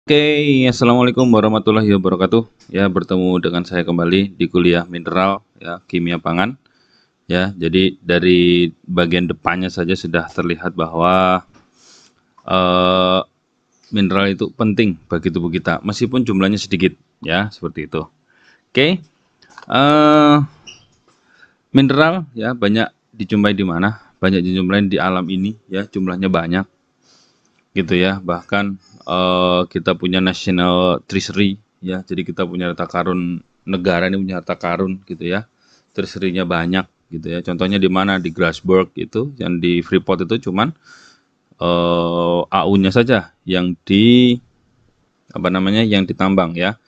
Oke, assalamualaikum warahmatullahi wabarakatuh. Ya, bertemu dengan saya kembali di kuliah mineral, ya, kimia pangan. Ya, jadi dari bagian depannya saja sudah terlihat bahwa eh, mineral itu penting bagi tubuh kita, meskipun jumlahnya sedikit, ya, seperti itu. Oke, eh, mineral ya banyak dijumpai di mana? Banyak dijumpai di alam ini, ya, jumlahnya banyak, gitu ya. Bahkan kita punya national treasury, ya, jadi kita punya harta karun, negara ini punya harta karun, gitu ya, treasury-nya banyak, gitu ya. Contohnya di mana? Di Grasberg itu, yang di Freeport itu cuman AU-nya saja yang di apa namanya, yang ditambang, ya,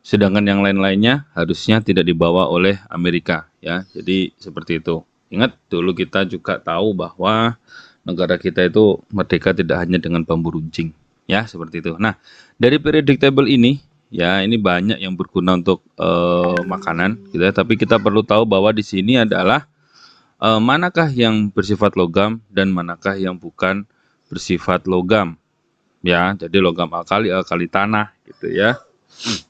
sedangkan yang lain-lainnya harusnya tidak dibawa oleh Amerika, ya. Jadi seperti itu. Ingat dulu kita juga tahu bahwa negara kita itu merdeka tidak hanya dengan bambu runcing, ya, seperti itu. Nah, dari periodic table ini, ya, ini banyak yang berguna untuk makanan, gitu ya. Tapi kita perlu tahu bahwa di sini adalah manakah yang bersifat logam dan manakah yang bukan bersifat logam, ya. Jadi logam alkali, alkali tanah, gitu ya.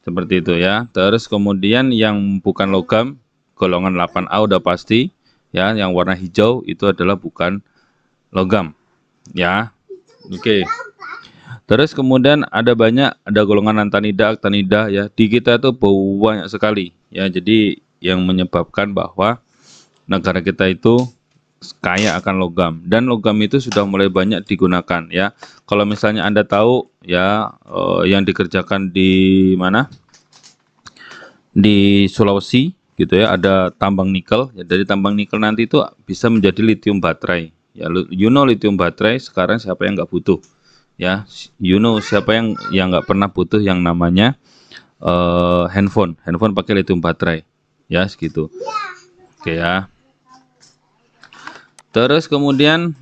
Seperti itu, ya. Terus kemudian yang bukan logam, golongan 8A udah pasti, ya. Yang warna hijau itu adalah bukan logam, ya. Oke. Terus kemudian ada golongan antanida, aktinida, ya. Di kita itu banyak sekali, ya. Jadi yang menyebabkan bahwa negara kita itu kaya akan logam, dan logam itu sudah mulai banyak digunakan, ya. Kalau misalnya Anda tahu, ya, yang dikerjakan di mana? Di Sulawesi, gitu ya, ada tambang nikel, ya. Dari tambang nikel nanti itu bisa menjadi lithium baterai, ya. Lithium baterai sekarang siapa yang nggak butuh, ya. Siapa yang nggak pernah butuh yang namanya handphone pakai lithium baterai, ya, segitu. Oke, ya. Terus kemudian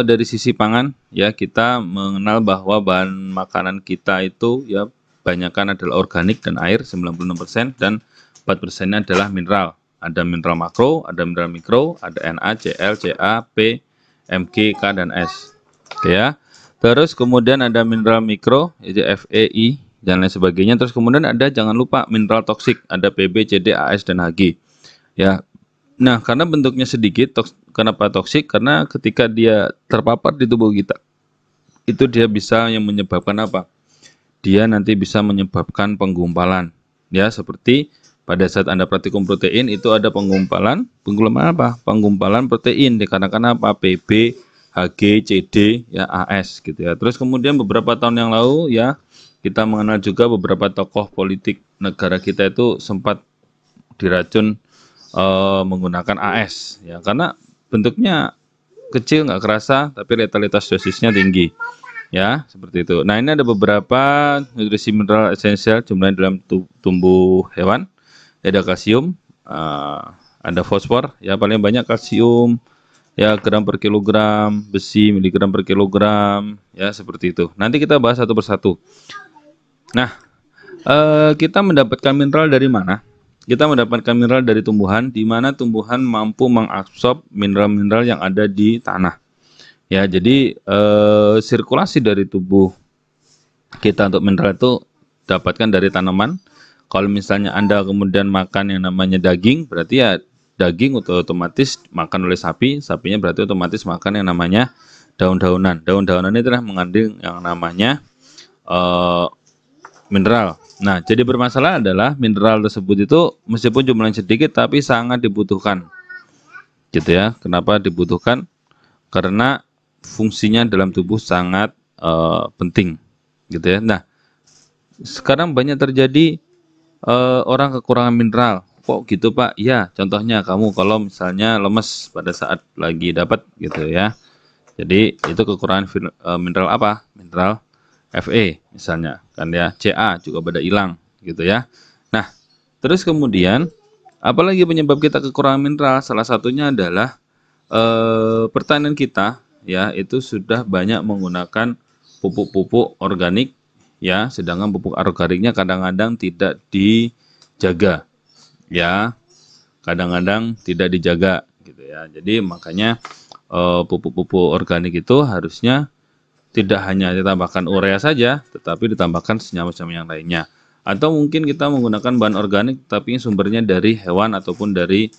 dari sisi pangan, ya, kita mengenal bahwa bahan makanan kita itu, ya, banyakkan adalah organik dan air 96%, dan 4%-nya adalah mineral. Ada mineral makro, ada mineral mikro, ada Na, Cl, Ca, P, Mg, K, dan S. Oke, ya. Terus kemudian ada mineral mikro, yaitu Fe, I, dan lain sebagainya. Terus kemudian ada, jangan lupa, mineral toksik, ada Pb, Cd, As, dan Hg. Ya. Nah, karena bentuknya sedikit, kenapa toksik? Karena ketika dia terpapar di tubuh kita, itu dia bisa yang menyebabkan apa? Dia nanti bisa menyebabkan penggumpalan, ya, seperti pada saat Anda praktikum protein itu ada penggumpalan apa? Penggumpalan protein dikarenakan apa? Pb, Hg, Cd, ya, As, gitu ya. Terus kemudian beberapa tahun yang lalu, ya, kita mengenal juga beberapa tokoh politik negara kita itu sempat diracun menggunakan AS, ya, karena bentuknya kecil, nggak kerasa, tapi letalitas dosisnya tinggi, ya, seperti itu. Nah, ini ada beberapa nutrisi mineral esensial jumlahnya dalam tumbuh hewan. Ada kalsium, ada fosfor, ya, paling banyak kalsium, ya, gram per kilogram, besi miligram per kilogram, ya, seperti itu. Nanti kita bahas satu persatu. Nah, kita mendapatkan mineral dari mana? Kita mendapatkan mineral dari tumbuhan, di mana tumbuhan mampu mengabsorb mineral-mineral yang ada di tanah. Ya, jadi sirkulasi dari tubuh kita untuk mineral itu dapatkan dari tanaman. Kalau misalnya Anda kemudian makan yang namanya daging, berarti ya daging otomatis makan oleh sapi, sapinya berarti otomatis makan yang namanya daun-daunan. Daun-daunan itu adalah mengandung yang namanya mineral. Nah, jadi bermasalah adalah mineral tersebut itu meskipun jumlahnya sedikit tapi sangat dibutuhkan, gitu ya. Kenapa dibutuhkan? Karena fungsinya dalam tubuh sangat penting, gitu ya. Nah, sekarang banyak terjadi orang kekurangan mineral. Kok gitu, Pak? Ya, contohnya kamu kalau misalnya lemes pada saat lagi dapat, gitu ya. Jadi itu kekurangan mineral apa? Mineral Fe misalnya, kan, ya. Ca juga pada hilang, gitu ya. Nah, terus kemudian apalagi penyebab kita kekurangan mineral? Salah satunya adalah pertanian kita, ya, itu sudah banyak menggunakan pupuk-pupuk organik, ya, sedangkan pupuk organiknya kadang-kadang tidak dijaga, ya, kadang-kadang tidak dijaga, gitu ya. Jadi makanya pupuk-pupuk organik itu harusnya tidak hanya ditambahkan urea saja, tetapi ditambahkan senyawa-senyawa yang lainnya. Atau mungkin kita menggunakan bahan organik tapi sumbernya dari hewan ataupun dari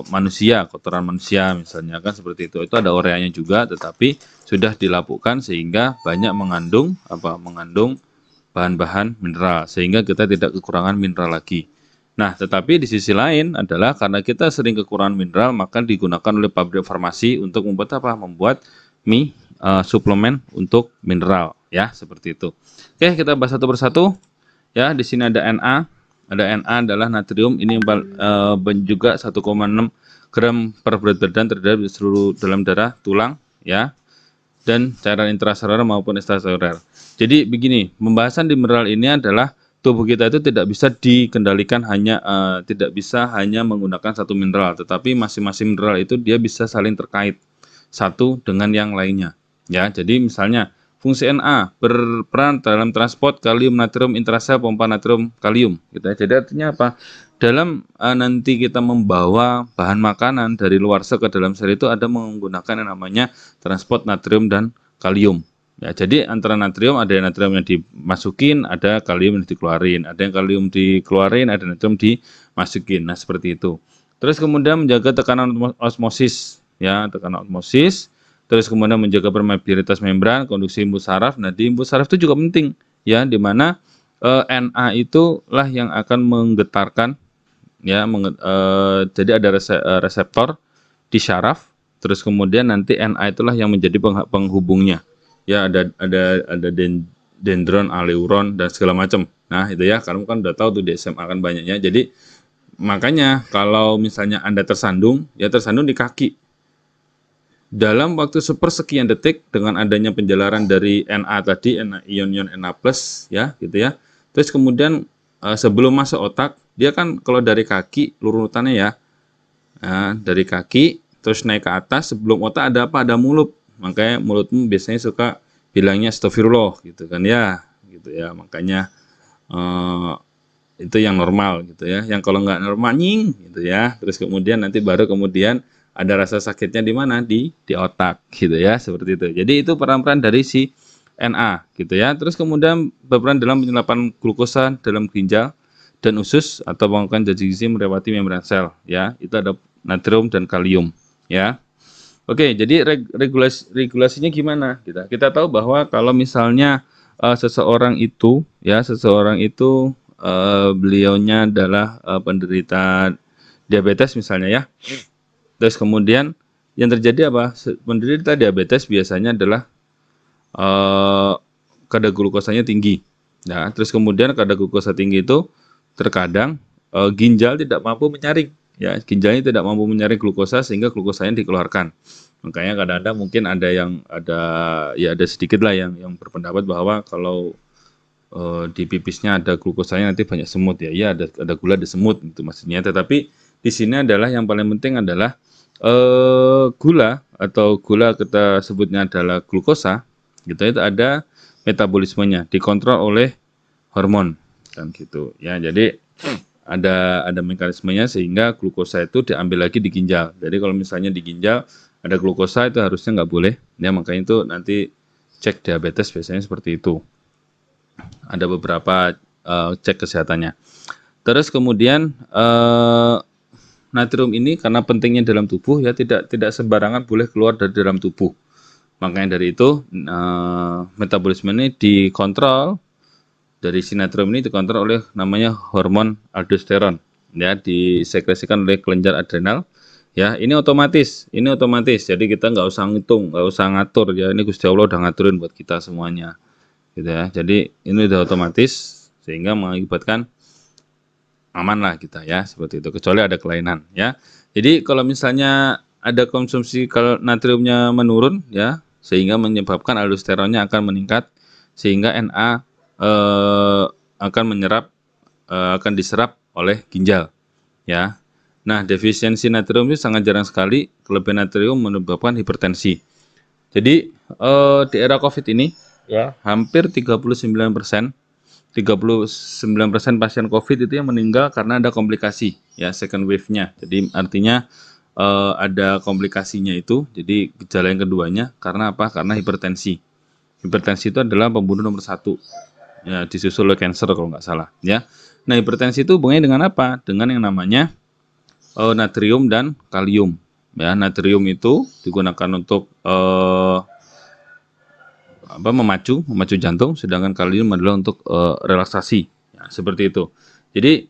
manusia, kotoran manusia misalnya, kan seperti itu. Itu ada ureanya juga, tetapi sudah dilapukkan sehingga banyak mengandung bahan-bahan mineral, sehingga kita tidak kekurangan mineral lagi. Nah, tetapi di sisi lain adalah karena kita sering kekurangan mineral, maka digunakan oleh pabrik farmasi untuk membuat apa? Membuat suplemen untuk mineral, ya, seperti itu. Oke, kita bahas satu persatu. Ya, di sini ada Na. Ada Na adalah natrium, ini juga 1,6 gram per berat badan terhadap seluruh dalam darah, tulang, ya, dan cairan intraseluler maupun ekstraseluler. Jadi begini, pembahasan di mineral ini adalah tubuh kita itu tidak bisa dikendalikan tidak bisa hanya menggunakan satu mineral, tetapi masing-masing mineral itu dia bisa saling terkait satu dengan yang lainnya. Ya, jadi misalnya fungsi Na berperan dalam transport kalium natrium intrasel pompa natrium kalium, gitu ya. Jadi artinya apa? Dalam nanti kita membawa bahan makanan dari luar sel ke dalam sel itu ada menggunakan yang namanya transport natrium dan kalium. Ya, jadi antara natrium ada yang natrium yang dimasukin, ada kalium yang dikeluarin, ada yang kalium dikeluarin, ada natrium dimasukin. Nah, seperti itu. Terus kemudian menjaga tekanan osmosis, ya, tekanan osmosis. Terus kemudian menjaga permeabilitas membran, konduksi impuls saraf. Nah, di impuls saraf itu juga penting, ya, di mana Na itulah yang akan menggetarkan, ya, jadi ada reseptor di syaraf. Terus kemudian nanti Na itulah yang menjadi penghubungnya. Ya, ada dendron, aleuron dan segala macam. Nah, itu ya, kamu kan udah tahu tuh di SMA kan banyaknya. Jadi makanya kalau misalnya Anda tersandung, ya tersandung di kaki. Dalam waktu sepersekian detik dengan adanya penjalaran dari Na tadi, ion-ion Na+, ya, gitu ya. Terus kemudian sebelum masuk otak, dia kan kalau dari kaki urutannya ya. Nah, dari kaki terus naik ke atas, sebelum otak ada apa? Ada mulut. Makanya mulutmu biasanya suka bilangnya astagfirullah gitu kan ya, gitu ya. Makanya itu yang normal gitu ya. Yang kalau nggak normal nying gitu ya. Terus kemudian nanti baru kemudian ada rasa sakitnya di mana? Di otak gitu ya, seperti itu. Jadi itu peran-peran dari si Na gitu ya. Terus kemudian berperan dalam penyerapan glukosa dalam ginjal dan usus atau melakukan janji gizi melewati membran sel, ya. Itu ada natrium dan kalium, ya. Oke, jadi regulasinya gimana? Kita tahu bahwa kalau misalnya seseorang itu beliaunya adalah penderita diabetes misalnya, ya. Terus kemudian yang terjadi apa? Penderita diabetes biasanya adalah kadar glukosanya tinggi. Nah, terus kemudian kadar glukosa tinggi itu terkadang ginjal tidak mampu menyaring. Ya, ginjalnya tidak mampu menyaring glukosa sehingga glukosanya dikeluarkan. Makanya kadang-kadang mungkin ada sedikit lah yang berpendapat bahwa kalau di pipisnya ada glukosanya nanti banyak semut, ya. Ya, ada gula, ada semut itu maksudnya. Tetapi di sini adalah yang paling penting adalah gula kita sebutnya adalah glukosa, gitu, itu ada metabolismenya dikontrol oleh hormon kan gitu ya. Jadi ada mekanismenya sehingga glukosa itu diambil lagi di ginjal. Jadi kalau misalnya di ginjal ada glukosa itu harusnya nggak boleh, ya. Makanya itu nanti cek diabetes biasanya seperti itu. Ada beberapa cek kesehatannya. Terus kemudian natrium ini karena pentingnya dalam tubuh, ya, tidak sembarangan boleh keluar dari dalam tubuh. Makanya dari itu metabolisme ini dikontrol, dari si natrium ini dikontrol oleh namanya hormon aldosteron, ya, disekresikan oleh kelenjar adrenal, ya. Ini otomatis, jadi kita nggak usah ngitung, nggak usah ngatur, ya. Ini Gusti Allah udah ngaturin buat kita semuanya, gitu ya. Jadi ini udah otomatis sehingga mengakibatkan aman lah kita, ya, seperti itu, kecuali ada kelainan, ya. Jadi kalau misalnya ada konsumsi kalau natriumnya menurun, ya, sehingga menyebabkan aldosteronnya akan meningkat sehingga Na akan diserap oleh ginjal, ya. Nah, defisiensi natrium itu sangat jarang sekali. Kelebihan natrium menyebabkan hipertensi. Jadi di era COVID ini, ya, hampir 39% pasien COVID itu yang meninggal karena ada komplikasi, ya, second wave-nya. Jadi artinya ada komplikasinya itu. Jadi gejala yang keduanya karena apa? Karena hipertensi. Hipertensi itu adalah pembunuh nomor 1. Ya, disusul oleh cancer kalau nggak salah, ya. Nah, hipertensi itu hubungannya dengan apa? Dengan yang namanya natrium dan kalium. Ya, natrium itu digunakan untuk memacu jantung, sedangkan kalium adalah untuk relaksasi. Ya, seperti itu. Jadi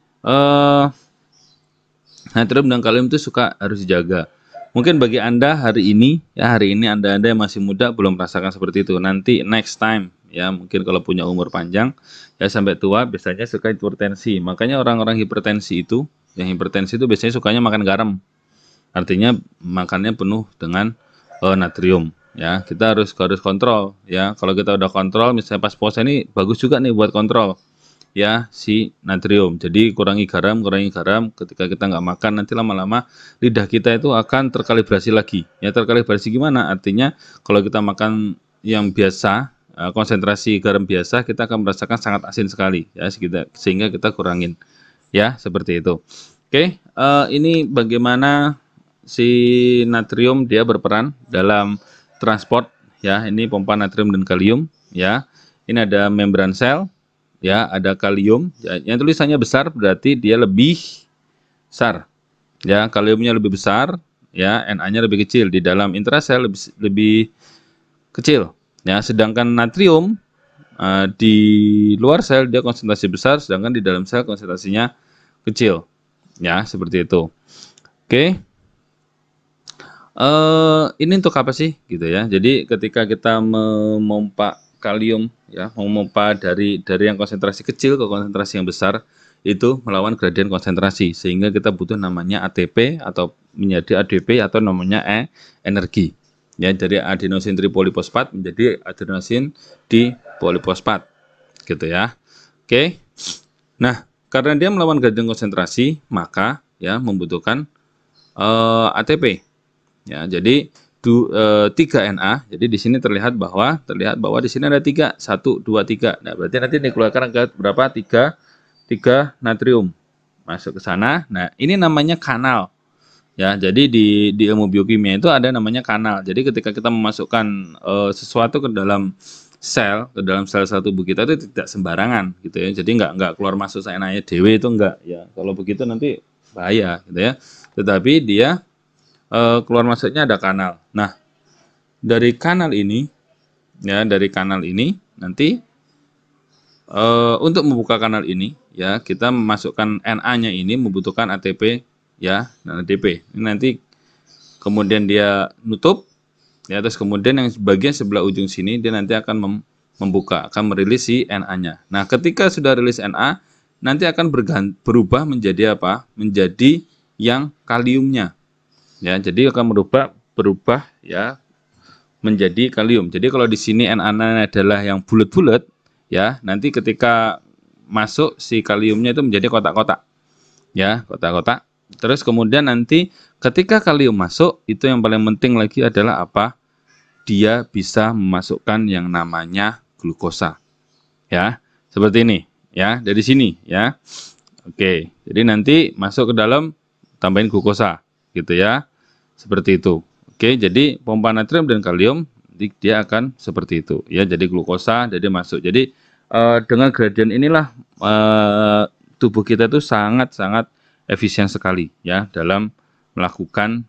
natrium dan kalium itu harus dijaga. Mungkin bagi Anda hari ini Anda yang masih muda belum merasakan seperti itu. Nanti next time, ya mungkin kalau punya umur panjang, ya sampai tua biasanya suka hipertensi. Makanya orang-orang hipertensi itu biasanya sukanya makan garam. Artinya makannya penuh dengan natrium. Ya, kita harus kontrol. Ya, kalau kita udah kontrol, misalnya pas puasa ini bagus juga nih buat kontrol. Ya, si natrium. Jadi kurangi garam. Ketika kita nggak makan, nanti lama-lama lidah kita itu akan terkalibrasi lagi. Ya, terkalibrasi gimana? Artinya kalau kita makan yang biasa, konsentrasi garam biasa, kita akan merasakan sangat asin sekali. Ya, sehingga kita kurangin. Ya, seperti itu. Oke, ini bagaimana si natrium dia berperan dalam transport. Ya, ini pompa natrium dan kalium. Ya, ini ada membran sel. Ya, ada kalium. Ya, yang tulisannya besar berarti dia lebih besar. Ya, kaliumnya lebih besar. Ya, Na-nya lebih kecil. Di dalam intrasel lebih kecil. Ya, sedangkan natrium di luar sel dia konsentrasi besar, sedangkan di dalam sel konsentrasinya kecil. Ya, seperti itu. Oke. Ini untuk apa sih, gitu ya? Jadi ketika kita memompa kalium, ya, memompa dari yang konsentrasi kecil ke konsentrasi yang besar, itu melawan gradien konsentrasi, sehingga kita butuh namanya ATP atau menjadi ADP atau namanya energi. Ya, dari adenosin tripolifosfat menjadi adenosin dipolifosfat, gitu ya. Oke. Nah, karena dia melawan gradien konsentrasi, maka ya membutuhkan ATP. Ya, jadi 3Na. Jadi di sini terlihat bahwa di sini ada 3, 1, 2, 3. Nah, berarti nanti dikeluarkan berapa? 3 natrium masuk ke sana. Nah, ini namanya kanal. Ya, jadi di ilmu biokimia itu ada namanya kanal. Jadi ketika kita memasukkan sesuatu ke dalam sel tubuh kita itu tidak sembarangan, gitu ya. Jadi nggak keluar masuk seenaknya dewe, itu enggak ya. Kalau begitu nanti bahaya, gitu ya. Tetapi dia keluar masuknya ada kanal. Nah, dari kanal ini nanti untuk membuka kanal ini, ya kita memasukkan Na-nya ini membutuhkan ATP, ya, dan ADP. Ini nanti kemudian dia nutup, ya, terus kemudian yang bagian sebelah ujung sini dia nanti akan membuka, akan merilis si Na-nya. Nah, ketika sudah rilis Na, nanti akan berubah menjadi apa? Menjadi yang kaliumnya. Ya, jadi akan berubah ya menjadi kalium. Jadi kalau di sini Na adalah yang bulat-bulat, ya, nanti ketika masuk si kaliumnya itu menjadi kotak-kotak. Ya, kotak-kotak. Terus kemudian nanti ketika kalium masuk, itu yang paling penting lagi adalah apa? Dia bisa memasukkan yang namanya glukosa. Ya, seperti ini, ya, dari sini, ya. Oke, jadi nanti masuk ke dalam tambahin glukosa, gitu ya, seperti itu. Oke, jadi pompa natrium dan kalium dia akan seperti itu, ya. Jadi glukosa jadi masuk. Jadi dengan gradien inilah tubuh kita itu sangat efisien sekali, ya, dalam melakukan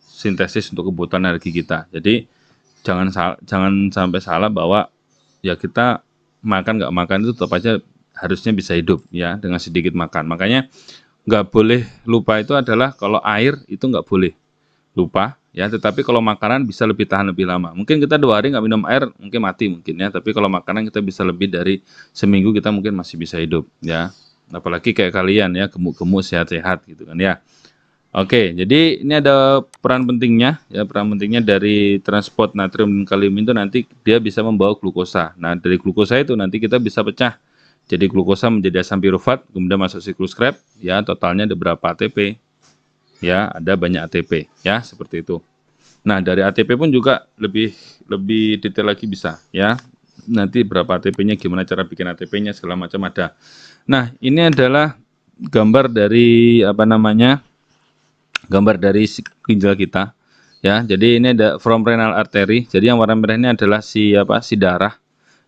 sintesis untuk kebutuhan energi kita. Jadi jangan sampai salah bahwa ya kita makan nggak makan itu tetap aja harusnya bisa hidup, ya, dengan sedikit makan. Makanya nggak boleh lupa itu adalah kalau air itu nggak boleh lupa, ya, tetapi kalau makanan bisa lebih tahan lebih lama. Mungkin kita 2 hari nggak minum air mungkin mati mungkin, ya, tapi kalau makanan kita bisa lebih dari seminggu kita mungkin masih bisa hidup, ya, apalagi kayak kalian, ya, gemuk-gemuk sehat-sehat gitu kan, ya. Oke, jadi ini ada peran pentingnya, ya, dari transport natrium dan kalium itu nanti dia bisa membawa glukosa. Nah, dari glukosa itu nanti kita bisa pecah jadi glukosa menjadi asam pirufat, kemudian masuk siklus Krebs, ya, totalnya ada berapa ATP, ya, ada banyak ATP, ya, seperti itu. Nah, dari ATP pun juga lebih detail lagi bisa, ya, nanti berapa ATP-nya, gimana cara bikin ATP-nya, segala macam ada. Nah, ini adalah gambar dari gambar dari ginjal kita. Ya, jadi ini ada from renal artery. Jadi yang warna merah ini adalah si darah.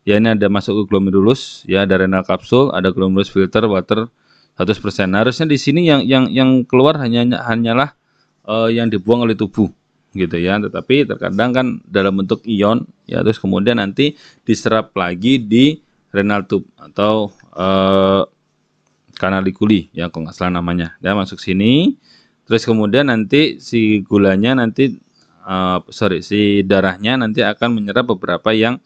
Ya, ini ada masuk ke glomerulus, ya ada renal kapsul, ada glomerulus filter water 100%. Nah, harusnya di sini yang keluar hanyalah yang dibuang oleh tubuh gitu ya. Tetapi terkadang kan dalam bentuk ion ya, terus kemudian nanti diserap lagi di renal tube atau kanalikuli ya kalau nggak salah namanya. Ya, masuk sini. Terus kemudian nanti si gulanya nanti si darahnya nanti akan menyerap beberapa yang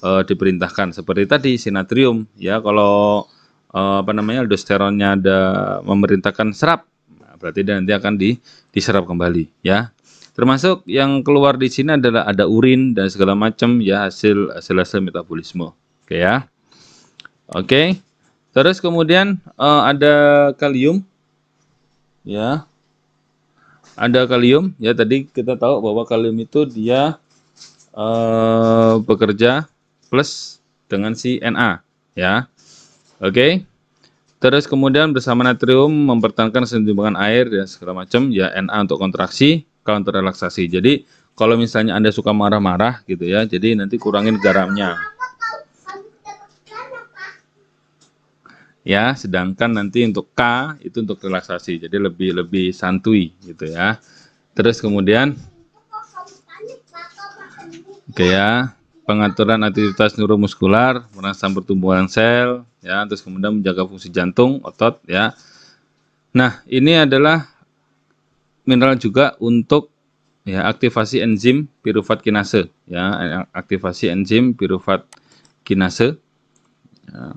diperintahkan seperti tadi sinatrium ya. Kalau aldosteronnya ada memerintahkan serap, nah, berarti dia nanti akan diserap kembali ya. Termasuk yang keluar di sini adalah ada urin dan segala macam ya, hasil metabolisme. Oke ya. Oke. Terus kemudian ada kalium ya. Ada kalium ya, tadi kita tahu bahwa kalium itu dia bekerja plus dengan si Na ya. Oke. Terus kemudian bersama natrium mempertahankan keseimbangan air ya segala macam ya, Na untuk kontraksi, K untuk relaksasi. Jadi kalau misalnya Anda suka marah-marah gitu ya, jadi nanti kurangin garamnya. Ya, sedangkan nanti untuk K itu untuk relaksasi. Jadi lebih santuy gitu ya. Terus kemudian oke ya, pengaturan aktivitas neuromuskular, merangsang pertumbuhan sel ya, terus kemudian menjaga fungsi jantung, otot ya. Nah, ini adalah mineral juga untuk ya aktivasi enzim piruvat kinase ya, aktivasi enzim piruvat kinase ya,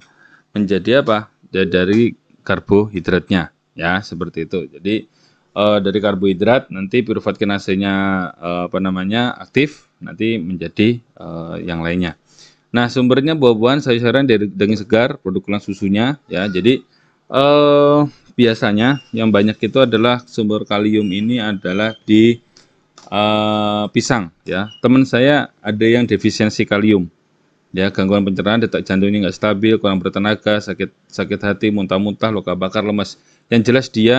menjadi apa? Dari karbohidratnya ya, seperti itu. Jadi dari karbohidrat nanti piruvat kinasenya aktif, nanti menjadi yang lainnya. Nah, sumbernya buah-buahan, sayur-sayuran, daging segar, produk kulang susunya ya. Jadi biasanya yang banyak itu adalah sumber kalium ini adalah di pisang ya. Teman saya ada yang defisiensi kalium ya, gangguan pencernaan, detak jantungnya nggak stabil, kurang bertenaga, sakit hati, muntah-muntah, luka bakar, lemas. Yang jelas dia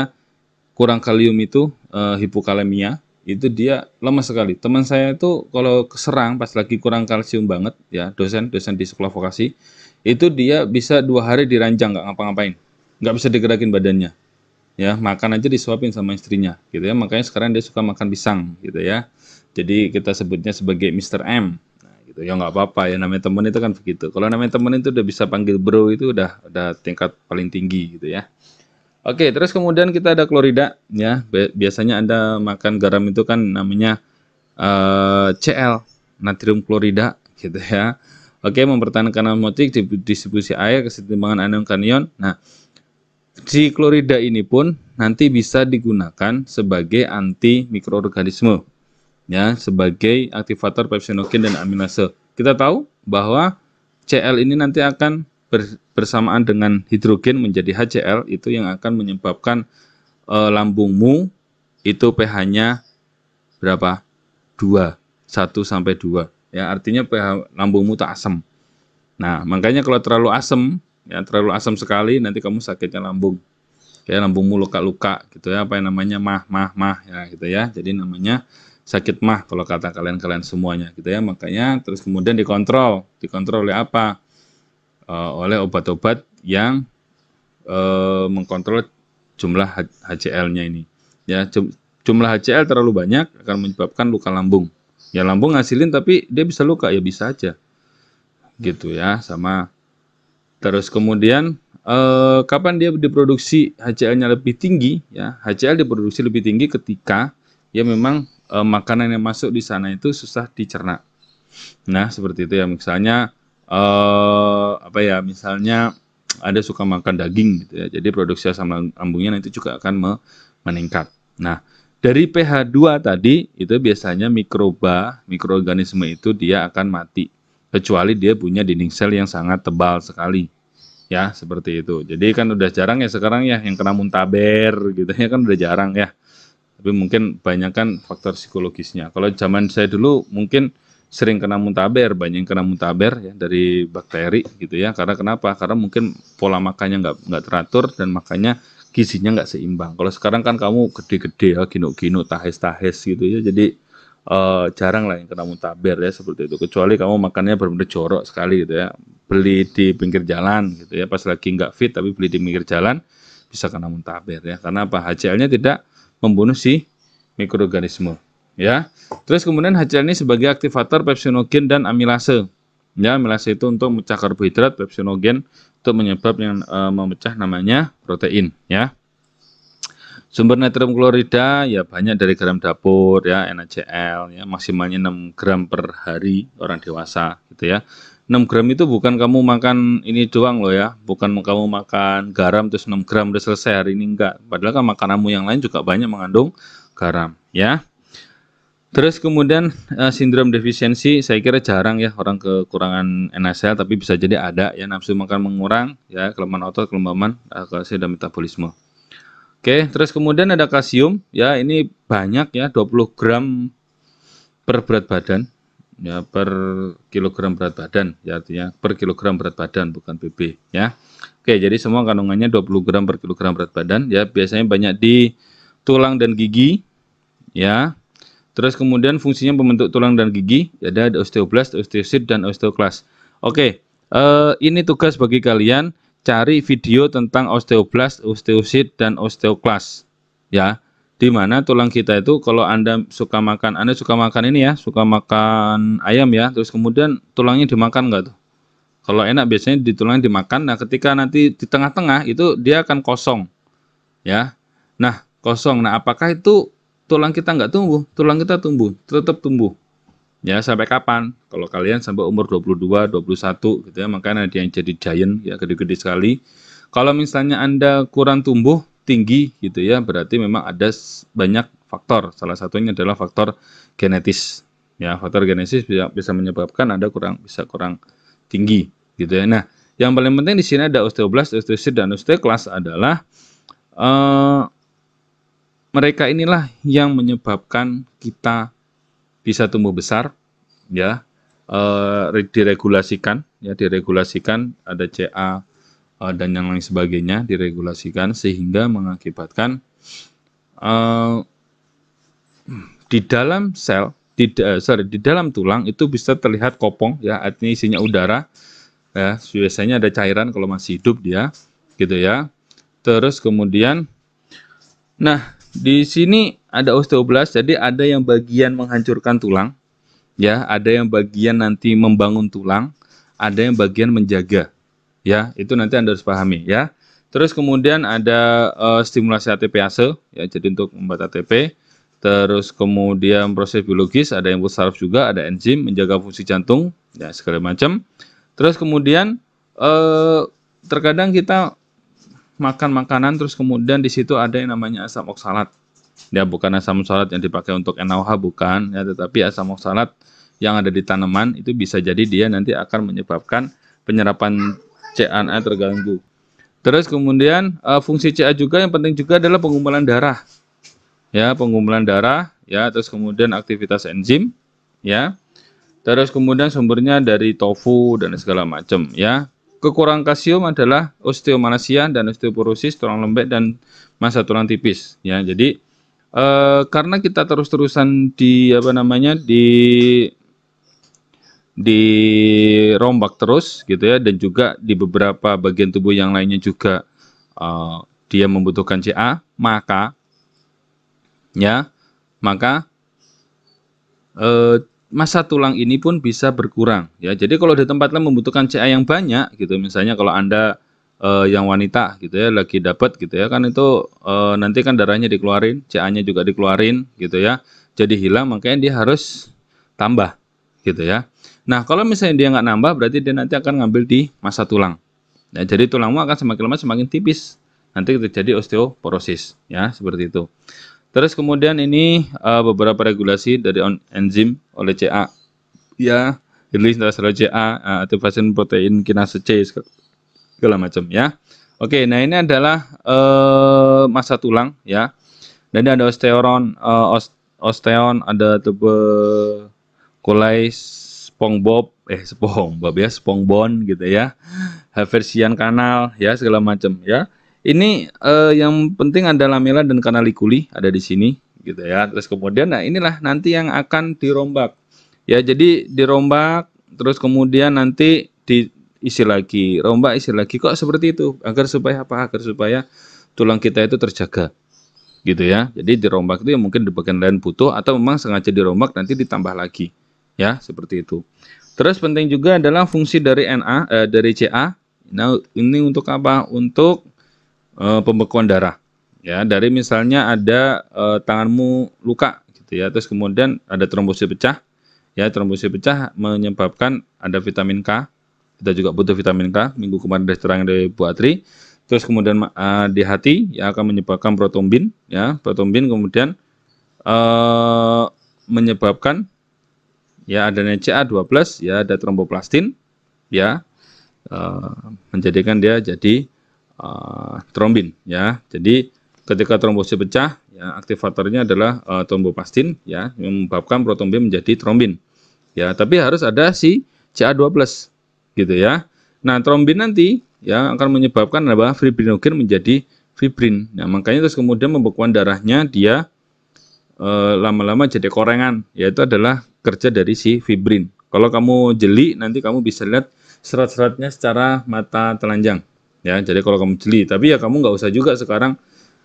kurang kalium itu hipokalemia, itu dia lemas sekali. Teman saya itu kalau keserang pas lagi kurang kalsium banget ya, dosen di sekolah vokasi, itu dia bisa 2 hari diranjang nggak ngapa-ngapain, nggak bisa digerakin badannya ya, makan aja disuapin sama istrinya gitu ya. Makanya sekarang dia suka makan pisang gitu ya. Jadi kita sebutnya sebagai Mr. M gitu ya, nggak apa-apa ya, namanya temen itu kan begitu. Kalau namanya temen itu udah bisa panggil bro, itu udah tingkat paling tinggi gitu ya. Oke, terus kemudian kita ada klorida ya. Biasanya Anda makan garam itu kan namanya Cl, natrium klorida gitu ya. Oke, mempertahankan osmotik, distribusi air, kesetimbangan anion kanion. Nah, si klorida ini pun nanti bisa digunakan sebagai anti mikroorganisme ya, sebagai aktivator pepsinogen dan aminase. Kita tahu bahwa Cl ini nanti akan bersamaan dengan hidrogen menjadi HCl, itu yang akan menyebabkan lambungmu itu pH-nya berapa? 2, 1 sampai 2 ya, artinya pH lambungmu tak asam. Nah, makanya kalau terlalu asam ya, terlalu asam sekali nanti kamu sakitnya lambung. Kayak lambungmu luka-luka gitu ya, apa yang namanya mah ya gitu ya. Jadi namanya sakit mah kalau kata kalian semuanya gitu ya. Makanya terus kemudian dikontrol oleh apa? Oleh obat-obat yang mengkontrol jumlah HCl-nya ini. Ya, jumlah HCl terlalu banyak akan menyebabkan luka lambung. Ya, lambung ngasilin tapi dia bisa luka ya, bisa aja. Gitu ya, sama. Terus kemudian kapan dia diproduksi HCl-nya lebih tinggi ya? HCl diproduksi lebih tinggi ketika ya memang makanan yang masuk di sana itu susah dicerna. Nah, seperti itu ya, misalnya misalnya Anda suka makan daging gitu ya. Jadi produksi asam lambungnya nanti juga akan meningkat. Nah, dari pH 2 tadi itu biasanya mikroorganisme itu dia akan mati kecuali dia punya dinding sel yang sangat tebal sekali. Ya, seperti itu. Jadi kan udah jarang ya sekarang ya yang kena muntaber gitu ya, kan udah jarang ya. Tapi mungkin banyak kan faktor psikologisnya. Kalau zaman saya dulu mungkin sering kena muntaber, banyak yang kena muntaber ya dari bakteri gitu ya. Karena kenapa? Karena mungkin pola makannya nggak teratur dan makanya gizinya nggak seimbang. Kalau sekarang kan kamu gede-gede ya, gino-gino, tahes-tahes gitu ya. Jadi jarang lah yang kena muntaber ya seperti itu, kecuali kamu makannya benar-benar jorok sekali gitu ya, beli di pinggir jalan gitu ya, pas lagi nggak fit tapi beli di pinggir jalan, bisa kena muntaber ya, karena apa, HCl-nya tidak membunuh si mikroorganisme ya. Terus kemudian HCl ini sebagai aktivator pepsinogen dan amilase ya, amilase itu untuk memecah karbohidrat, pepsinogen untuk menyebabkan memecah namanya protein ya. Sumber natrium klorida ya banyak dari garam dapur ya, NaCl ya, maksimalnya 6 gram per hari orang dewasa gitu ya. 6 gram itu bukan kamu makan ini doang loh ya, bukan kamu makan garam terus 6 gram udah selesai hari ini, enggak. Padahal kan makananmu yang lain juga banyak mengandung garam ya. Terus kemudian sindrom defisiensi, saya kira jarang ya orang kekurangan NaCl, tapi bisa jadi ada ya, nafsu makan mengurang ya, kelemahan otot, kelembaban, kalsium dan metabolisme. Oke, terus kemudian ada kalsium ya, ini banyak ya, 20 gram per berat badan ya, per kilogram berat badan ya, artinya per kilogram berat badan bukan PB ya. Oke, jadi semua kandungannya 20 gram per kilogram berat badan ya, biasanya banyak di tulang dan gigi ya. Terus kemudian fungsinya pembentuk tulang dan gigi ya, ada osteoblast, osteosit dan osteoklas. Oke, ini tugas bagi kalian, cari video tentang osteoblast, osteosit, dan osteoklas ya, di mana tulang kita itu kalau Anda suka makan ini ya, suka makan ayam ya, terus kemudian tulangnya dimakan enggak tuh? Kalau enak biasanya di tulangnya dimakan. Nah, ketika nanti di tengah-tengah itu dia akan kosong ya. Nah, kosong. Nah, apakah itu tulang kita nggak tumbuh? Tulang kita tumbuh, tetap tumbuh. Ya, sampai kapan? Kalau kalian sampai umur 22, 21 gitu ya, makanya ada yang jadi giant ya, gede-gede sekali. Kalau misalnya Anda kurang tumbuh tinggi gitu ya, berarti memang ada banyak faktor. Salah satunya adalah faktor genetis. Ya, faktor genetis bisa menyebabkan Anda bisa kurang tinggi gitu ya. Nah, yang paling penting di sini ada osteoblast, osteosit dan osteoklas adalah mereka inilah yang menyebabkan kita bisa tumbuh besar ya, diregulasikan ya, diregulasikan ada CA dan yang lain sebagainya, diregulasikan sehingga mengakibatkan di dalam sel, di dalam tulang itu bisa terlihat kopong ya, artinya isinya udara ya, biasanya ada cairan kalau masih hidup dia gitu ya. Terus kemudian nah, di sini ada osteoblast, jadi ada yang bagian menghancurkan tulang ya, ada yang bagian nanti membangun tulang, ada yang bagian menjaga ya, itu nanti Anda harus pahami ya. Terus kemudian ada stimulasi ATPase ya, jadi untuk membuat ATP. Terus kemudian proses biologis, ada yang saraf juga, ada enzim menjaga fungsi jantung ya, segala macam. Terus kemudian terkadang kita makan makanan terus kemudian di situ ada yang namanya asam oksalat ya, bukan asam oksalat yang dipakai untuk NaOH bukan ya, tetapi asam oksalat yang ada di tanaman itu bisa jadi dia nanti akan menyebabkan penyerapan CA terganggu. Terus kemudian fungsi CA juga yang penting juga adalah pengumpulan darah ya, pengumpulan darah ya, terus kemudian aktivitas enzim ya, terus kemudian sumbernya dari tofu dan segala macam ya. Kekurangan kalsium adalah osteomalacia dan osteoporosis, tulang lembek dan massa tulang tipis ya. Jadi karena kita terus-terusan dirombak terus gitu ya, dan juga di beberapa bagian tubuh yang lainnya juga dia membutuhkan CA, maka massa tulang ini pun bisa berkurang ya. Jadi kalau di tempat lain membutuhkan CA yang banyak gitu, misalnya kalau Anda yang wanita gitu ya lagi dapat gitu ya, kan itu nanti kan darahnya dikeluarin, CA-nya juga dikeluarin gitu ya, jadi hilang, makanya dia harus tambah gitu ya. Nah, kalau misalnya dia nggak nambah, berarti dia nanti akan ngambil di massa tulang. Nah, jadi tulangmu akan semakin lama semakin tipis, nanti terjadi osteoporosis ya, seperti itu. Terus kemudian ini beberapa regulasi dari enzim oleh CA ya, rilis intraseluler CA, aktivasi protein kinase C segala macam ya. Oke, nah ini adalah massa tulang ya. Dan ada osteon, ada tuberculais, SpongeBob ya, SpongeBob gitu ya, Haversian kanal ya, segala macam ya. Ini yang penting ada lamella dan canaliculi ada di sini gitu ya. Terus kemudian nah inilah nanti yang akan dirombak. Ya, jadi dirombak terus kemudian nanti diisi lagi, rombak isi lagi. Kok seperti itu? Agar supaya apa? Agar supaya tulang kita itu terjaga. Gitu ya. Jadi dirombak itu yang mungkin di bagian lain butuh atau memang sengaja dirombak nanti ditambah lagi. Ya, seperti itu. Terus penting juga adalah fungsi dari dari CA. Nah, ini untuk apa? Untuk pembekuan darah. Ya, dari misalnya ada tanganmu luka gitu ya, terus kemudian ada trombosit pecah. Ya, trombosit pecah menyebabkan ada vitamin K. Kita juga butuh vitamin K. Minggu kemarin sudah terang dari Bu Atri. Terus kemudian di hati ya akan menyebabkan protombin ya, protombin kemudian menyebabkan ya adanya Ca2+ ya, ada tromboplastin ya, menjadikan dia jadi trombin ya. Jadi ketika trombosit pecah ya, aktivatornya adalah tromboplastin ya, yang menyebabkan protombin menjadi trombin ya. Tapi harus ada si Ca2+ gitu ya. Nah, trombin nanti ya akan menyebabkan apa? Fibrinogen menjadi fibrin. Nah, makanya terus kemudian pembekuan darahnya dia lama-lama jadi korengan, yaitu adalah kerja dari si fibrin. Kalau kamu jeli, nanti kamu bisa lihat serat-seratnya secara mata telanjang. Ya, jadi kalau kamu jeli, tapi ya kamu nggak usah juga sekarang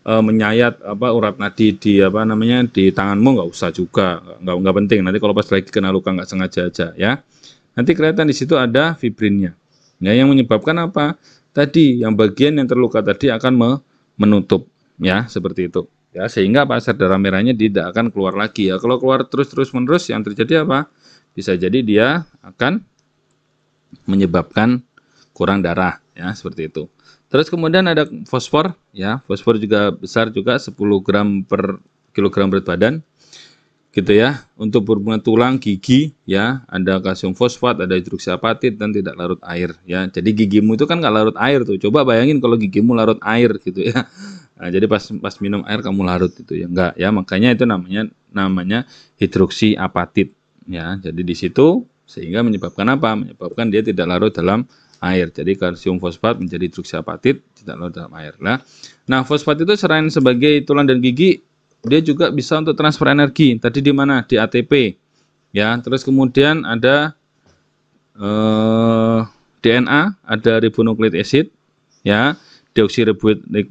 menyayat urat nadi di di tanganmu, nggak usah juga, nggak penting. Nanti kalau pas lagi kena luka nggak sengaja aja ya. Nanti kelihatan di situ ada fibrinnya. Ya, yang menyebabkan apa? Tadi yang bagian yang terluka tadi akan menutup ya, seperti itu. Ya, sehingga sel darah merahnya tidak akan keluar lagi ya. Kalau keluar terus menerus yang terjadi apa? Bisa jadi dia akan menyebabkan kurang darah ya, seperti itu. Terus kemudian ada fosfor ya. Fosfor juga besar juga 10 gram per kilogram berat badan. Gitu ya. Untuk berhubungan tulang, gigi ya, ada kalsium fosfat, ada hidroksiapatit dan tidak larut air ya. Jadi gigimu itu kan nggak larut air tuh. Coba bayangin kalau gigimu larut air gitu ya. Nah, jadi pas minum air kamu larut itu ya enggak ya, makanya itu namanya hidroksiapatit ya. Jadi di situ sehingga menyebabkan apa? Menyebabkan dia tidak larut dalam air. Jadi kalsium fosfat menjadi hidroksiapatit tidak larut dalam air. Nah, fosfat itu selain sebagai tulang dan gigi, dia juga bisa untuk transfer energi. Tadi di mana? Di ATP ya. Terus kemudian ada DNA, ada ribonukleik acid ya. Deoksiribonukleik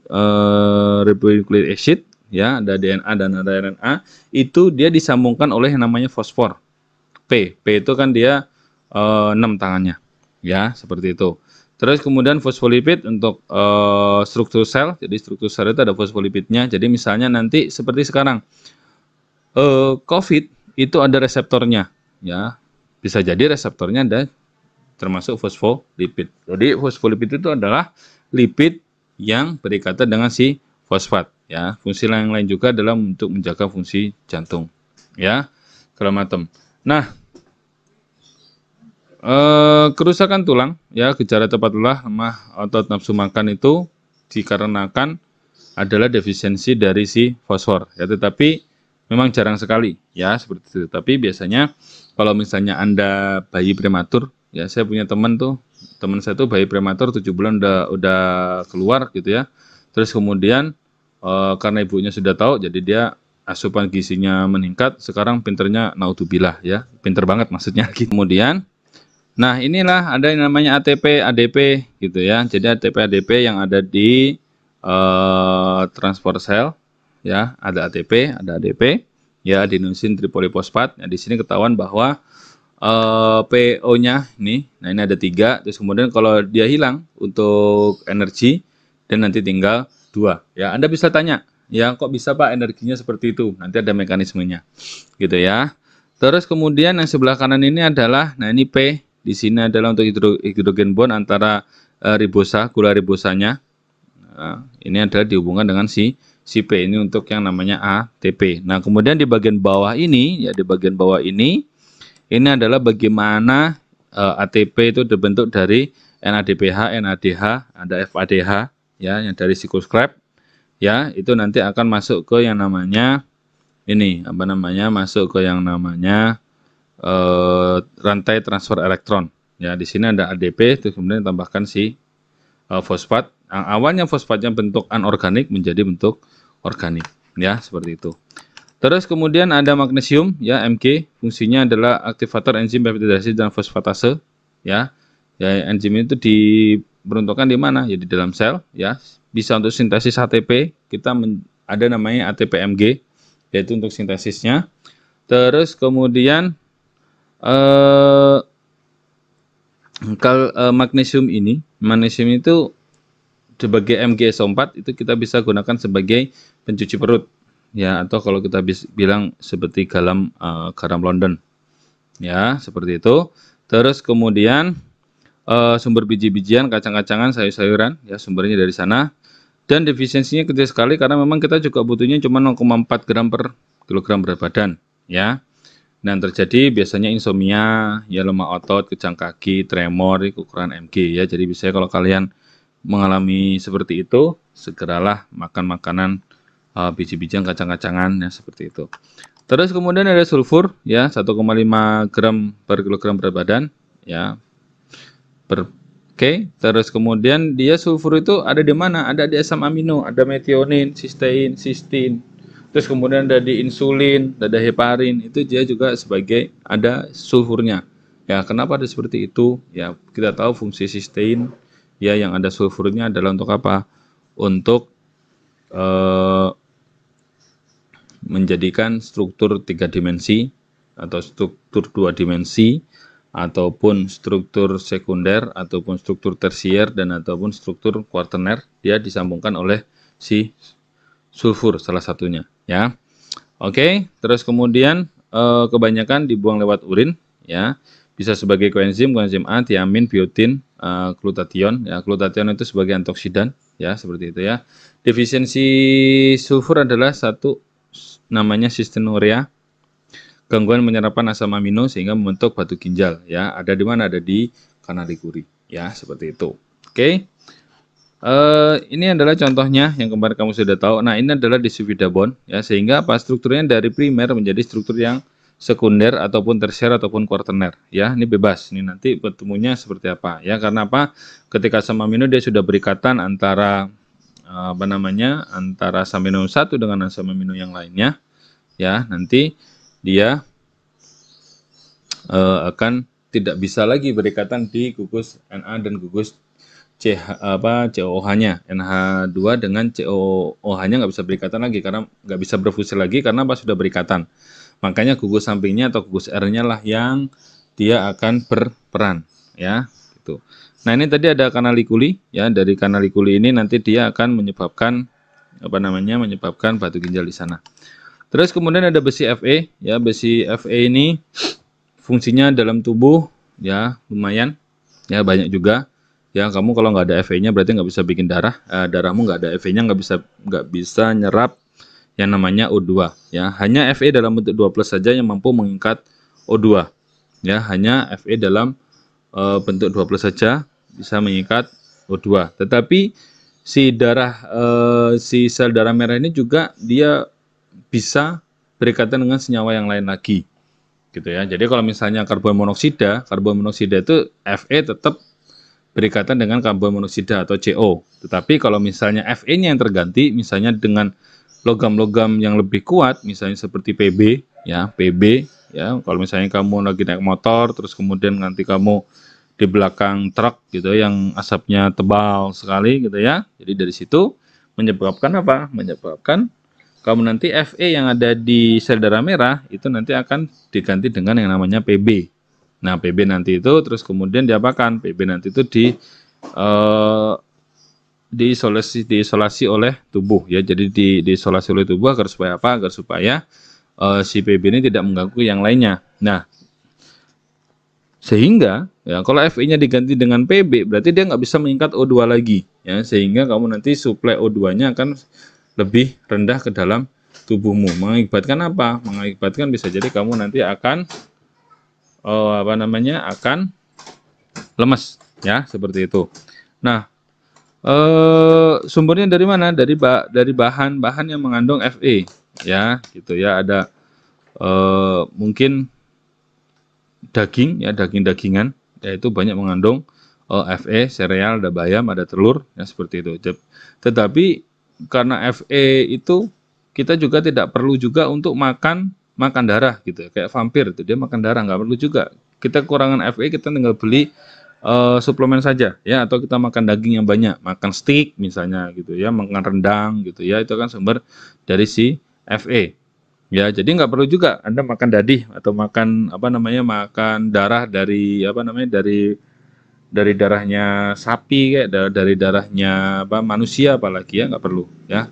acid ya, ada DNA dan ada RNA, itu dia disambungkan oleh yang namanya fosfor. P itu kan dia 6 tangannya ya, seperti itu. Terus kemudian fosfolipid untuk struktur sel. Jadi struktur sel itu ada fosfolipidnya. Jadi misalnya nanti seperti sekarang COVID itu ada reseptornya ya, bisa jadi reseptornya ada termasuk fosfolipid. Jadi fosfolipid itu adalah lipid yang berikatan dengan si fosfat ya. Fungsi yang lain juga adalah untuk menjaga fungsi jantung ya, segala macam. Nah, kerusakan tulang ya, gejala cepat lelah, lemah, otot nafsu makan itu dikarenakan adalah defisiensi dari si fosfor ya, tetapi memang jarang sekali ya, seperti itu. Tapi biasanya kalau misalnya Anda bayi prematur ya, saya punya teman saya tuh bayi prematur 7 bulan udah keluar gitu ya. Terus kemudian karena ibunya sudah tahu, jadi dia asupan gizinya meningkat, sekarang pinternya naudzubillah ya, pinter banget maksudnya. Kemudian nah inilah ada yang namanya ATP, ADP gitu ya. Jadi ATP, ADP yang ada di transport sel ya, ada ATP, ada ADP ya, adenosin tripolifosfat. Nah, di sini ketahuan bahwa PO-nya ini, nah ini ada 3. Terus kemudian kalau dia hilang untuk energi dan nanti tinggal 2 ya. Anda bisa tanya ya, kok bisa Pak energinya seperti itu? Nanti ada mekanismenya gitu ya. Terus kemudian yang sebelah kanan ini adalah, nah ini P di sini adalah untuk hidrogen bond antara ribosa, gula ribosanya. Nah, ini adalah dihubungkan dengan si P ini untuk yang namanya ATP. Nah, kemudian di bagian bawah ini ya, di bagian bawah ini adalah bagaimana ATP itu dibentuk dari NADPH, NADH, ada FADH ya, yang dari siklus Krebs ya, itu nanti akan masuk ke yang namanya ini masuk ke yang namanya rantai transfer elektron ya. Di sini ada ADP, terus kemudian tambahkan si fosfat. Awalnya fosfatnya bentuk anorganik menjadi bentuk organik ya, seperti itu. Terus kemudian ada magnesium ya, Mg, fungsinya adalah aktivator enzim peptidase dan fosfatase ya. Ya, enzim itu diperuntukkan di mana? Ya di dalam sel ya. Bisa untuk sintesis ATP, kita ada namanya ATP-Mg yaitu untuk sintesisnya. Terus kemudian magnesium itu sebagai MgSO4 itu kita bisa gunakan sebagai pencuci perut ya, atau kalau kita bilang seperti garam London ya, seperti itu. Terus kemudian sumber biji-bijian, kacang-kacangan, sayur-sayuran ya, sumbernya dari sana. Dan defisiensinya kecil sekali karena memang kita juga butuhnya cuma 0,4 gram per kilogram berat badan ya. Dan terjadi biasanya insomnia, ya lemah otot, kejang kaki, tremor, ukuran Mg ya. Jadi biasanya kalau kalian mengalami seperti itu, segeralah makan makanan biji-bijian, kacang-kacangan ya, seperti itu. Terus kemudian ada sulfur ya, 1,5 gram per kilogram berat badan ya. Oke. Terus kemudian dia sulfur itu ada di mana? Ada di asam amino, ada metionin, sistein, sistin. Terus kemudian ada di insulin, ada heparin, itu dia juga sebagai ada sulfurnya. Ya, kenapa ada seperti itu? Ya, kita tahu fungsi sistein ya yang ada sulfurnya adalah untuk apa? Untuk menjadikan struktur 3 dimensi atau struktur 2 dimensi ataupun struktur sekunder ataupun struktur tersier dan ataupun struktur kuaterner, dia disambungkan oleh si sulfur salah satunya ya. Oke, terus kemudian kebanyakan dibuang lewat urin ya. Bisa sebagai koenzim A, tiamin, biotin, glutathione ya. Glutathione itu sebagai antioksidan ya, seperti itu ya. Defisiensi sulfur adalah satu namanya sistenuria, gangguan penyerapan asam amino sehingga membentuk batu ginjal ya. Ada di mana? Ada di kanalikuri ya, seperti itu. Oke. Ini adalah contohnya yang kemarin kamu sudah tahu. Nah, ini adalah disulfida bond ya, sehingga apa, strukturnya dari primer menjadi struktur yang sekunder ataupun tersier ataupun kuaterner ya. Ini bebas. Ini nanti bertemunya seperti apa ya. Karena apa? Ketika asam amino dia sudah berikatan antara antara asam amino 1 dengan asam amino yang lainnya ya. Nanti dia akan tidak bisa lagi berikatan di gugus Na dan gugus COOH-nya. NH2 dengan COOH-nya nggak bisa berikatan lagi karena nggak bisa berfusi lagi karena apa, sudah berikatan. Makanya gugus sampingnya atau gugus R-nya lah yang dia akan berperan ya, gitu. Nah, ini tadi ada kanalikuli ya. Dari kanalikuli ini nanti dia akan menyebabkan menyebabkan batu ginjal di sana. Terus kemudian ada besi Fe ya. Besi Fe ini fungsinya dalam tubuh ya lumayan ya, banyak juga. Ya, kamu kalau nggak ada Fe-nya berarti nggak bisa bikin darah. Darahmu nggak ada Fe-nya, nggak bisa nyerap yang namanya O2. Ya, hanya Fe dalam bentuk 2+ saja yang mampu mengikat O2. Ya, hanya Fe dalam bentuk 2+ saja bisa mengikat O2. Tetapi si sel darah merah ini juga dia bisa berikatan dengan senyawa yang lain lagi, gitu ya. Jadi kalau misalnya karbon monoksida itu Fe tetap berikatan dengan karbon monoksida atau CO. Tetapi kalau misalnya Fe-nya yang terganti, misalnya dengan logam-logam yang lebih kuat, misalnya seperti Pb ya. Kalau misalnya kamu lagi naik motor, terus kemudian nanti kamu di belakang truk gitu yang asapnya tebal sekali gitu ya. Jadi dari situ menyebabkan apa? Menyebabkan kamu nanti Fe yang ada di sel darah merah itu nanti akan diganti dengan yang namanya Pb. Nah, Pb nanti itu terus kemudian diapakan? Pb nanti itu diisolasi oleh tubuh ya. Jadi diisolasi oleh tubuh agar supaya apa? Agar supaya si Pb ini tidak mengganggu yang lainnya. Nah, sehingga ya kalau Fe-nya diganti dengan Pb berarti dia nggak bisa mengikat O2 lagi ya, sehingga kamu nanti suplai O2-nya akan lebih rendah ke dalam tubuhmu. Mengakibatkan apa? Mengakibatkan bisa jadi kamu nanti akan akan lemes ya, seperti itu. Nah, sumbernya dari mana? Dari bahan-bahan yang mengandung Fe ya, gitu ya. Ada mungkin daging ya, daging-dagingan yaitu banyak mengandung Fe, sereal, ada bayam, ada telur ya, seperti itu. Tetapi karena Fe itu kita juga tidak perlu juga untuk makan darah gitu, kayak vampir itu dia makan darah, nggak perlu juga. Kita kekurangan Fe, kita tinggal beli suplemen saja ya, atau kita makan daging yang banyak, makan steak misalnya gitu ya, makan rendang gitu ya, itu kan sumber dari si Fe ya. Jadi nggak perlu juga Anda makan dadih atau makan makan darah dari dari darahnya sapi, kayak dari darahnya manusia apalagi ya, nggak perlu ya.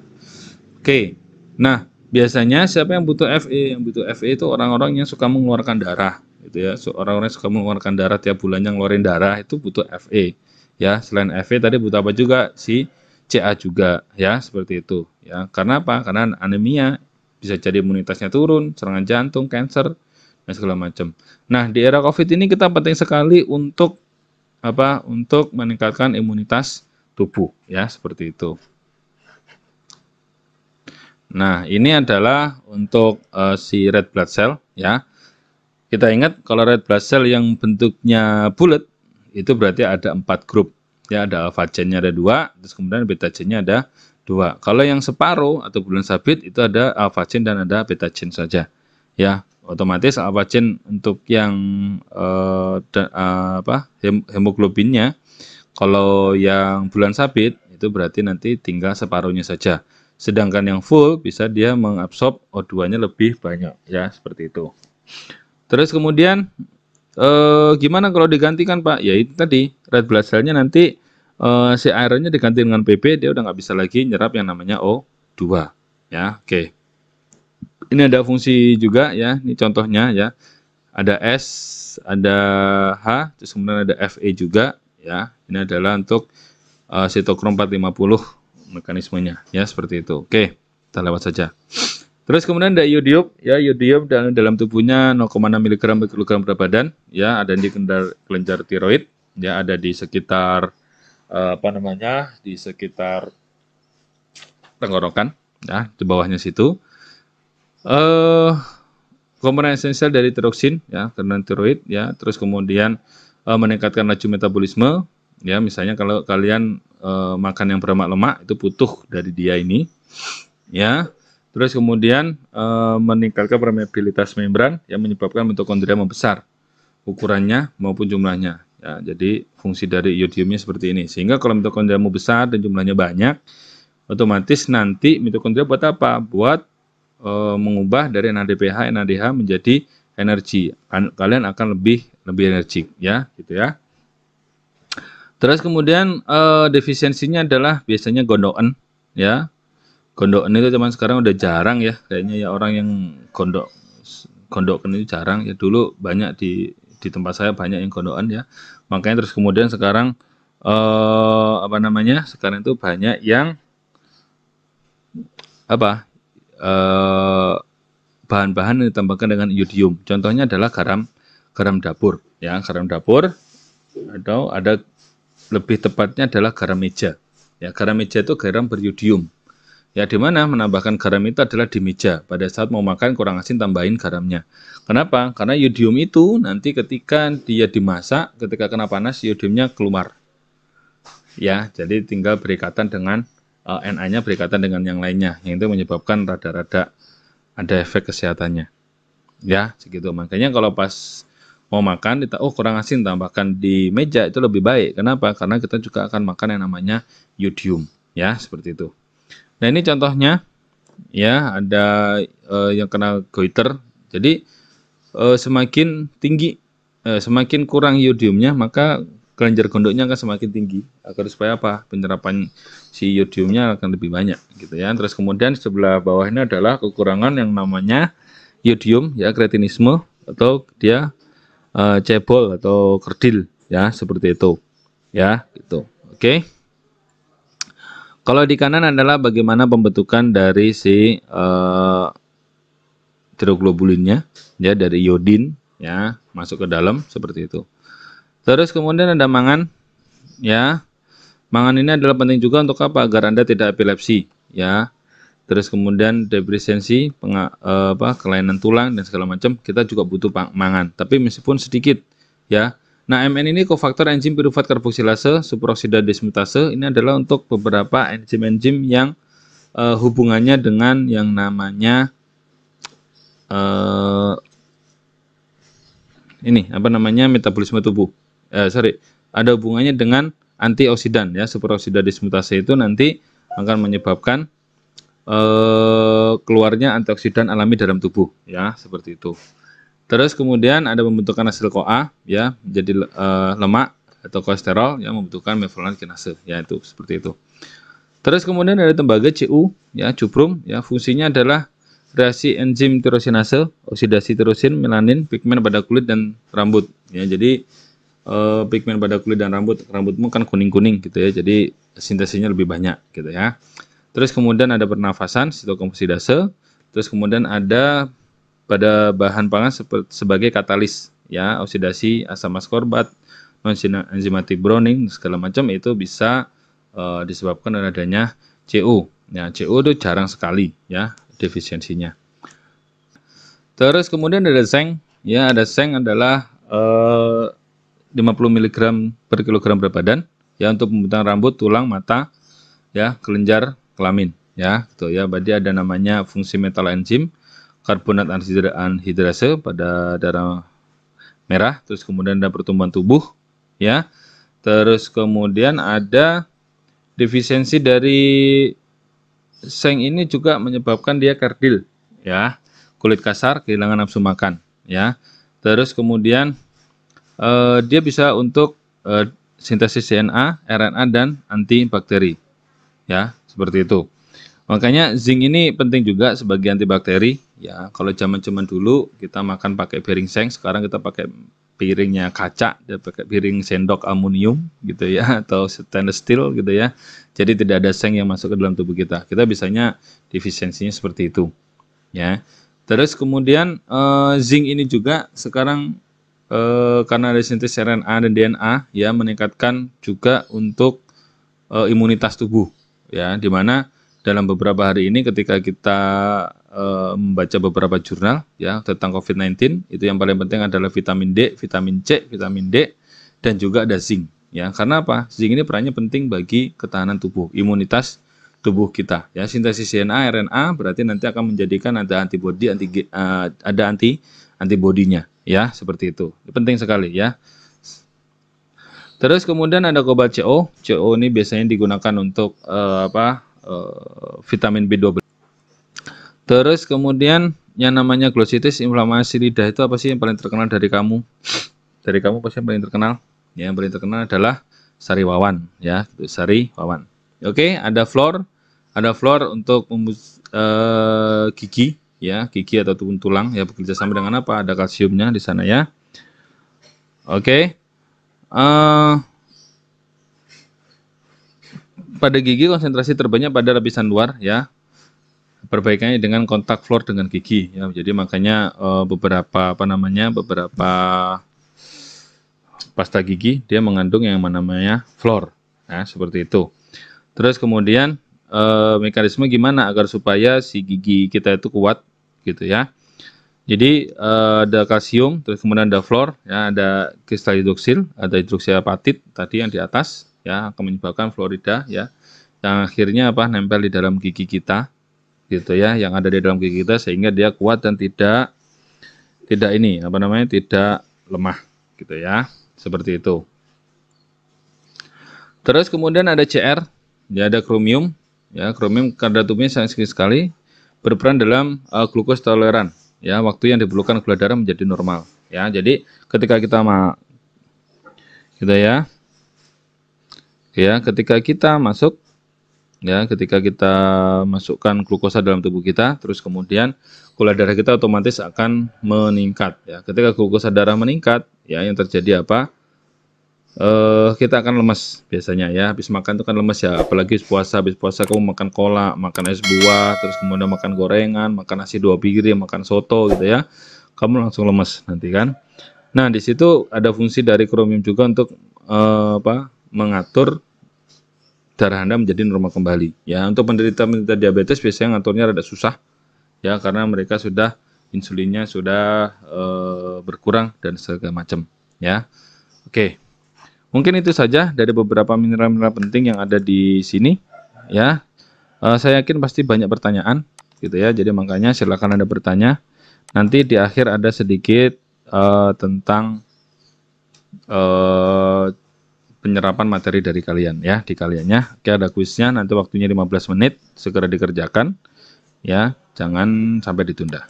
Oke, nah biasanya siapa yang butuh Fe? Yang butuh Fe itu orang-orang yang suka mengeluarkan darah, gitu ya. Orang-orang yang suka mengeluarkan darah tiap bulannya, ngeluarin darah itu butuh Fe, ya. Selain Fe tadi butuh apa juga? Si Ca juga, ya seperti itu, ya. Karena apa? Karena anemia bisa jadi imunitasnya turun, serangan jantung, kanker, dan segala macam. Nah di era COVID ini kita penting sekali untuk apa? Untuk meningkatkan imunitas tubuh, ya seperti itu. Nah, ini adalah untuk si red blood cell ya. Kita ingat kalau red blood cell yang bentuknya bulat itu berarti ada 4 grup. Ya, ada alpha gennya ada 2, terus kemudian beta gennya ada 2. Kalau yang separuh atau bulan sabit itu ada alpha gen dan ada beta gen saja. Ya, otomatis alpha gen untuk yang hemoglobinnya, kalau yang bulan sabit itu berarti nanti tinggal separuhnya saja. Sedangkan yang full bisa dia mengabsorb O2-nya lebih banyak ya, seperti itu. Terus kemudian gimana kalau digantikan Pak? Ya itu tadi, red blood cell-nya nanti si iron-nya diganti dengan Pb, dia udah nggak bisa lagi nyerap yang namanya O2 ya. Oke. Ini ada fungsi juga ya, ini contohnya ya. Ada S, ada H, terus kemudian ada Fe juga ya. Ini adalah untuk sitokrom 450 mekanismenya ya, seperti itu. Oke, kita lewat saja. Terus kemudian ada iodium ya, iodium dalam tubuhnya 0,6 mg per kilogram berat badan ya, ada di kelenjar tiroid ya, ada di sekitar di sekitar tenggorokan ya, di bawahnya situ. Komponen esensial dari tiroksin ya, karena tiroid ya, terus kemudian meningkatkan laju metabolisme ya, misalnya kalau kalian makan yang berlemak-lemak itu butuh dari dia ini ya. Terus kemudian meningkatkan permeabilitas membran yang menyebabkan mitokondria membesar ukurannya maupun jumlahnya ya. Jadi fungsi dari iodiumnya seperti ini, sehingga kalau mitokondria mau besar dan jumlahnya banyak, otomatis nanti mitokondria buat apa? Buat mengubah dari NADPH, NADH menjadi energi. Kalian akan lebih energik ya, gitu ya. Terus kemudian defisiensinya adalah biasanya gondokan ya. Gondokan itu zaman sekarang udah jarang ya, kayaknya ya, orang yang gondokan itu jarang ya. Dulu banyak di tempat saya banyak yang gondokan ya. Makanya terus kemudian sekarang sekarang itu banyak yang bahan-bahan yang ditambahkan dengan iodium. Contohnya adalah garam dapur ya, garam dapur, atau ada lebih tepatnya adalah garam meja. Ya, garam meja itu garam beriodium. Ya, di mana menambahkan garam itu adalah di meja. Pada saat mau makan kurang asin, tambahin garamnya. Kenapa? Karena iodium itu nanti ketika dia dimasak, ketika kena panas, iodiumnya keluar. Ya, jadi tinggal berikatan dengan Na-nya berikatan dengan yang lainnya, yang itu menyebabkan rada-rada ada efek kesehatannya. Ya, segitu. Makanya kalau pas mau makan, kita kurang asin, tambahkan di meja itu lebih baik. Kenapa? Karena kita juga akan makan yang namanya iodium. Ya, seperti itu. Nah ini contohnya ya, ada yang kena goiter. Jadi semakin tinggi, semakin kurang iodiumnya, maka kelenjar gondoknya akan semakin tinggi. Agar supaya apa? Penyerapan si iodiumnya akan lebih banyak gitu ya. Terus kemudian sebelah bawah ini adalah kekurangan yang namanya iodium ya, kretinisme, atau dia cebol atau kerdil ya, seperti itu ya, gitu. Oke. Kalau di kanan adalah bagaimana pembentukan dari si tiroglobulin-nya ya, dari iodin ya, masuk ke dalam seperti itu. Terus kemudian ada mangan ya. Mangan ini adalah penting juga untuk apa? Agar Anda tidak epilepsi ya. Terus kemudian depresiensi, kelainan tulang dan segala macam, kita juga butuh mangan, tapi meskipun sedikit ya. Nah, Mn ini kofaktor enzim piruvat karboksilase, superoksida dismutase, ini adalah untuk beberapa enzim-enzim yang hubungannya dengan yang namanya metabolisme tubuh. Ada hubungannya dengan antioksidan ya. Superoksida dismutase itu nanti akan menyebabkan keluarnya antioksidan alami dalam tubuh ya, seperti itu. Terus kemudian ada pembentukan asil CoA ya, menjadi lemak atau kolesterol yang membutuhkan methylmalonyl kinase ya, itu seperti itu. Terus kemudian ada tembaga CU ya, cuprum ya, fungsinya adalah reaksi enzim tirosinase, oksidasi tirosin, melanin, pigmen pada kulit dan rambut ya. Jadi pigmen pada kulit dan rambutmu kan kuning-kuning gitu ya, jadi sintesisnya lebih banyak gitu ya. Terus kemudian ada pernafasan, sitokomposidase. Terus kemudian ada pada bahan pangan sebagai katalis ya, oksidasi asam askorbat, non-enzimatic browning segala macam itu bisa disebabkan oleh adanya CU. Nah, CU itu jarang sekali ya defisiensinya. Terus kemudian ada seng ya, ada seng adalah 50 mg per kilogram berat badan ya, untuk pembentukan rambut, tulang, mata ya, kelenjar kelamin ya, gitu ya. Berarti ada namanya fungsi metal enzim, karbonat anhidrase pada darah merah. Terus kemudian ada pertumbuhan tubuh ya. Terus kemudian ada defisiensi dari seng ini juga menyebabkan dia kerdil ya, kulit kasar, kehilangan nafsu makan ya. Terus kemudian dia bisa untuk sintesis DNA, RNA dan antibakteri ya, seperti itu. Makanya zinc ini penting juga sebagai antibakteri ya. Kalau zaman dulu kita makan pakai piring seng, sekarang kita pakai piringnya kaca, pakai piring sendok aluminium gitu ya, atau stainless steel gitu ya. Jadi tidak ada seng yang masuk ke dalam tubuh kita. Kita bisanya defisiensinya seperti itu ya. Terus kemudian zinc ini juga sekarang karena ada sintesis RNA dan DNA ya, meningkatkan juga untuk imunitas tubuh ya, dimana dalam beberapa hari ini ketika kita membaca beberapa jurnal ya tentang COVID-19, itu yang paling penting adalah vitamin D, vitamin C, vitamin D, dan juga ada zinc ya. Karena apa? Zinc ini perannya penting bagi ketahanan tubuh, imunitas tubuh kita ya. Sintesis DNA, RNA berarti nanti akan menjadikan ada antibodi, ada antibodinya ya, seperti itu. Ini penting sekali ya. Terus kemudian ada kobalt CO. CO ini biasanya digunakan untuk vitamin B12. Terus kemudian yang namanya glositis, inflamasi lidah, itu apa sih yang paling terkenal dari kamu? Dari kamu pasti yang paling terkenal? Ya, yang paling terkenal adalah sariwawan ya, sariwawan. Oke, ada fluor. Ada fluor untuk gigi ya, gigi atau tulang ya, bekerja sama dengan apa? Ada kalsiumnya di sana ya. Oke. Pada gigi konsentrasi terbanyak pada lapisan luar ya. Perbaikannya dengan kontak fluor dengan gigi ya. Jadi makanya beberapa pasta gigi dia mengandung yang namanya fluor ya, seperti itu. Terus kemudian mekanisme gimana agar supaya si gigi kita itu kuat gitu ya. Jadi ada kalsium, terus kemudian ada fluor, ya, ada kristal hidroksil, ada hidroksiapatit tadi yang di atas, ya, akan menyebabkan fluorida, ya, yang akhirnya apa, nempel di dalam gigi kita, gitu ya, yang ada di dalam gigi kita sehingga dia kuat dan tidak ini, tidak lemah, gitu ya, seperti itu. Terus kemudian ada Cr, ya, ada kromium, ya, kromium kadar tubuhnya sangat sekali, berperan dalam glukos toleran. Ya, waktu yang diperlukan gula darah menjadi normal ya. Jadi ketika kita gitu ya, ketika kita masukkan glukosa dalam tubuh kita, terus kemudian gula darah kita otomatis akan meningkat ya. Ketika glukosa darah meningkat ya, yang terjadi apa, kita akan lemas biasanya ya. Habis makan itu kan lemas ya, apalagi habis puasa kamu makan kolak, makan es buah, terus kemudian makan gorengan, makan nasi 2 piring, makan soto gitu ya, kamu langsung lemas nanti kan. Nah, di situ ada fungsi dari kromium juga untuk mengatur darah Anda menjadi normal kembali ya. Untuk penderita diabetes biasanya ngaturnya rada susah ya, karena mereka sudah insulinnya sudah berkurang dan segala macam ya. Oke. Mungkin itu saja dari beberapa mineral-mineral penting yang ada di sini ya. Saya yakin pasti banyak pertanyaan gitu ya. Jadi makanya silakan Anda bertanya. Nanti di akhir ada sedikit tentang penyerapan materi dari kalian ya, di kaliannya. Oke, ada kuisnya, nanti waktunya 15 menit, segera dikerjakan ya, jangan sampai ditunda.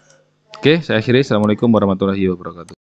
Oke, saya akhiri. Assalamualaikum warahmatullahi wabarakatuh.